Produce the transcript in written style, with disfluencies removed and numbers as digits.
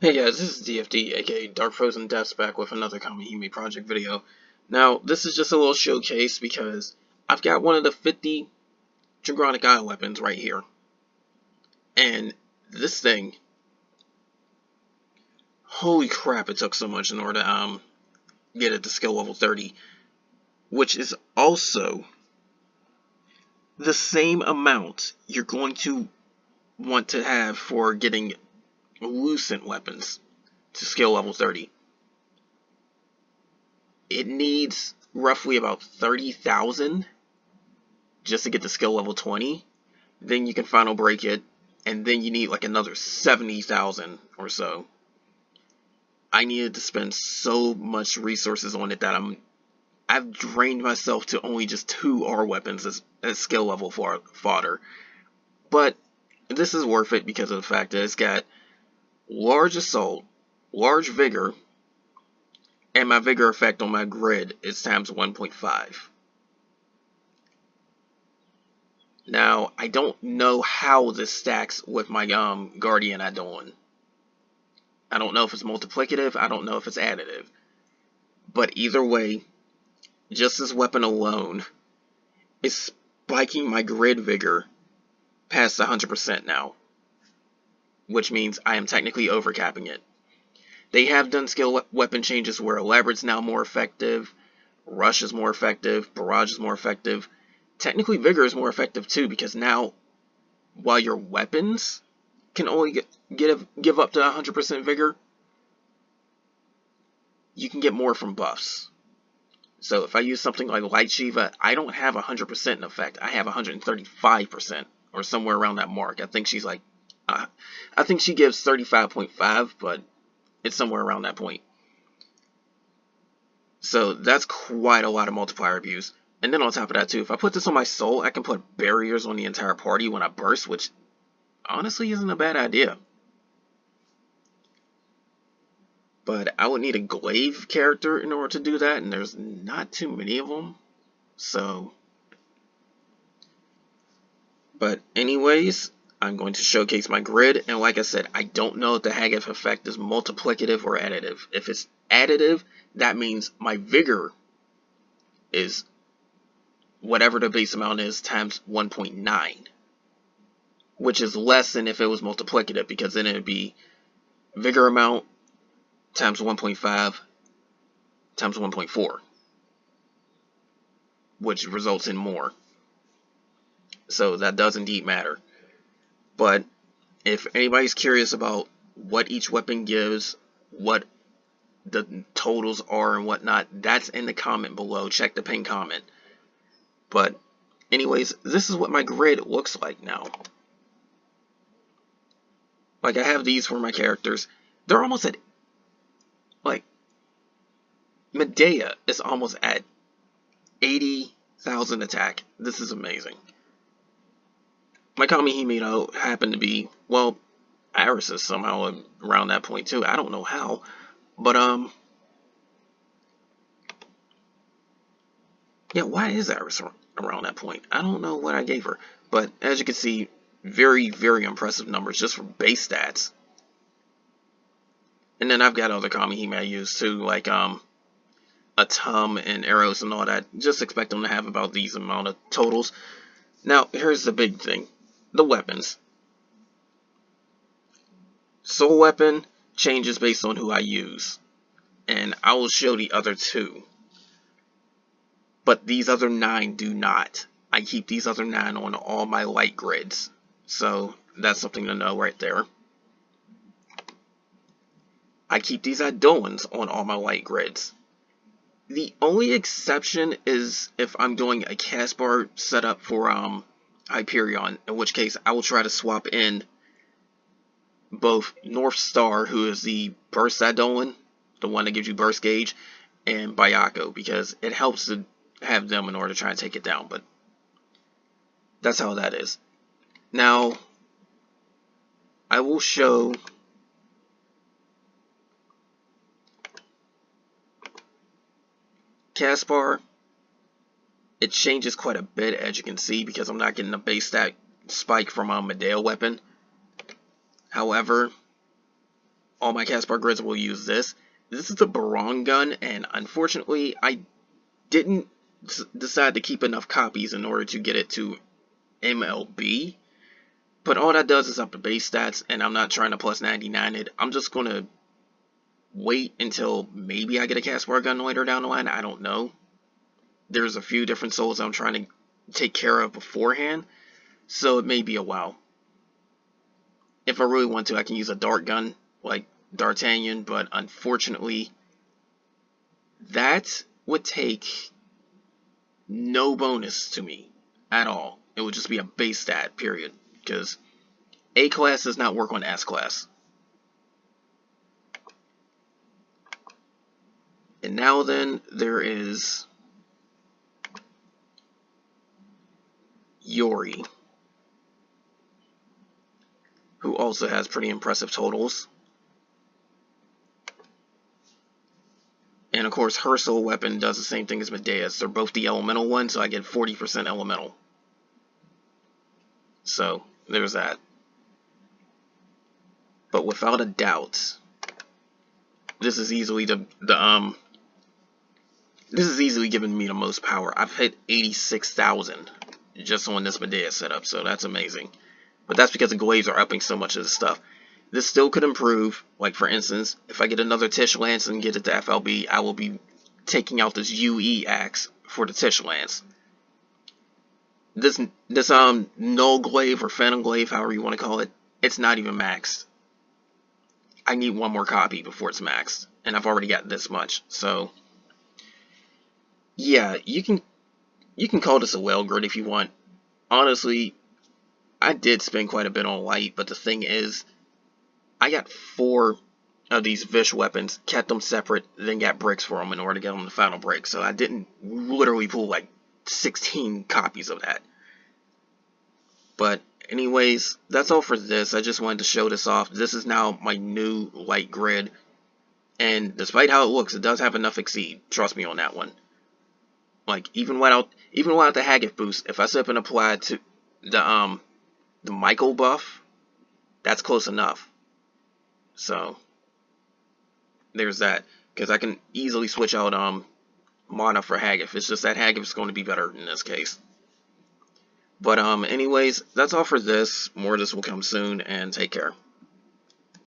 Hey guys, this is DFD, aka Dark Frozen Deaths, back with another Kamihime project video. Now, this is just a little showcase because I've got one of the 50 Dragonic Eye weapons right here. And this thing, holy crap, it took so much in order to get it to skill level 30. Which is also the same amount you're going to want to have for getting Lucent weapons to skill level 30. It needs roughly about 30,000 just to get to skill level 20. Then you can final break it, and then you need like another 70,000 or so. I needed to spend so much resources on it that I've drained myself to only just 2 R weapons as skill level fodder. But this is worth it because of the fact that it's got large assault, large vigor, and my vigor effect on my grid is times 1.5. Now, I don't know how this stacks with my Guardian Adon. I don't know if it's multiplicative, I don't know if it's additive. But either way, just this weapon alone is spiking my grid vigor past 100% now. Which means I am technically overcapping it. They have done skill weapon changes where Elaborate's now more effective, Rush is more effective, Barrage is more effective. Technically Vigor is more effective too, because now, while your weapons can only give up to 100% Vigor, you can get more from buffs. So if I use something like Light Shiva, I don't have 100% in effect. I have 135% or somewhere around that mark. I think she's like, I think she gives 35.5, but it's somewhere around that point. So that's quite a lot of multiplier abuse. And then on top of that too, if I put this on my soul, I can put barriers on the entire party when I burst, which honestly isn't a bad idea. But I would need a glaive character in order to do that, and there's not too many of them. So, but anyways, I'm going to showcase my grid, and like I said, I don't know if the Hageth effect is multiplicative or additive. If it's additive, that means my vigor is whatever the base amount is times 1.9, which is less than if it was multiplicative, because then it would be vigor amount times 1.5 times 1.4, which results in more. So that does indeed matter. But if anybody's curious about what each weapon gives, what the totals are and whatnot, that's in the comment below. Check the pinned comment. But anyways, this is what my grid looks like now. Like, I have these for my characters. They're almost at, like, Medea is almost at 80,000 attack. This is amazing. My Kamihime, though, happened to be, well, Iris is somehow around that point too. I don't know how. But, yeah, why is Iris around that point? I don't know what I gave her. But, as you can see, very, very impressive numbers just for base stats. And then I've got other Kamihime I use too, like, Atum and Arrows and all that. Just expect them to have about these amount of totals. Now, here's the big thing. The weapons. Soul weapon changes based on who I use. And I will show the other 2. But these other 9 do not. I keep these other 9 on all my light grids. So that's something to know right there. I keep these Adolans on all my light grids. The only exception is if I'm doing a Caspar setup for Hyperion, in which case I will try to swap in both North Star, who is the burst Adolan, the one that gives you burst gauge, and Bayako, because it helps to have them in order to try and take it down. But that's how that is. Now, I will show Caspar. It changes quite a bit, as you can see, because I'm not getting a base stat spike from a Medea weapon. However, all my Caspar grids will use this. This is the Barong gun, and unfortunately, I didn't decide to keep enough copies in order to get it to MLB. But all that does is up the base stats, and I'm not trying to plus 99 it. I'm just going to wait until maybe I get a Caspar gun later down the line. I don't know. There's a few different souls I'm trying to take care of beforehand, so it may be a while. If I really want to, I can use a dart gun like D'Artagnan, but unfortunately, that would take no bonus to me at all. It would just be a base stat, period. Because A class does not work on S class. And now then, there is Yori, who also has pretty impressive totals. And of course, her soul weapon does the same thing as Medea's. They're both the elemental one, so I get 40% elemental. So, there's that. But without a doubt, this is easily this is easily giving me the most power. I've hit 86,000 just on this Medea setup, so that's amazing. But that's because the glaives are upping so much of this stuff. This still could improve. Like, for instance, if I get another Tish Lance and get it to FLB, I will be taking out this UE axe for the Tish Lance. This Null Glaive or Phantom Glaive, however you want to call it, it's not even maxed. I need one more copy before it's maxed, and I've already got this much. So, yeah, you can call this a well grid if you want. Honestly, I did spend quite a bit on light, but the thing is, I got 4 of these Vish weapons, kept them separate, then got bricks for them in order to get them the final break. So I didn't literally pull like 16 copies of that. But anyways, that's all for this. I just wanted to show this off. This is now my new light grid. And despite how it looks, it does have enough exceed. Trust me on that one. Like, even without the Haggith boost, if I set up and apply to the Michael buff, that's close enough. So there's that. Because I can easily switch out mana for Haggith. It's just that Haggith is going to be better in this case. But anyways, that's all for this. More of this will come soon, and take care.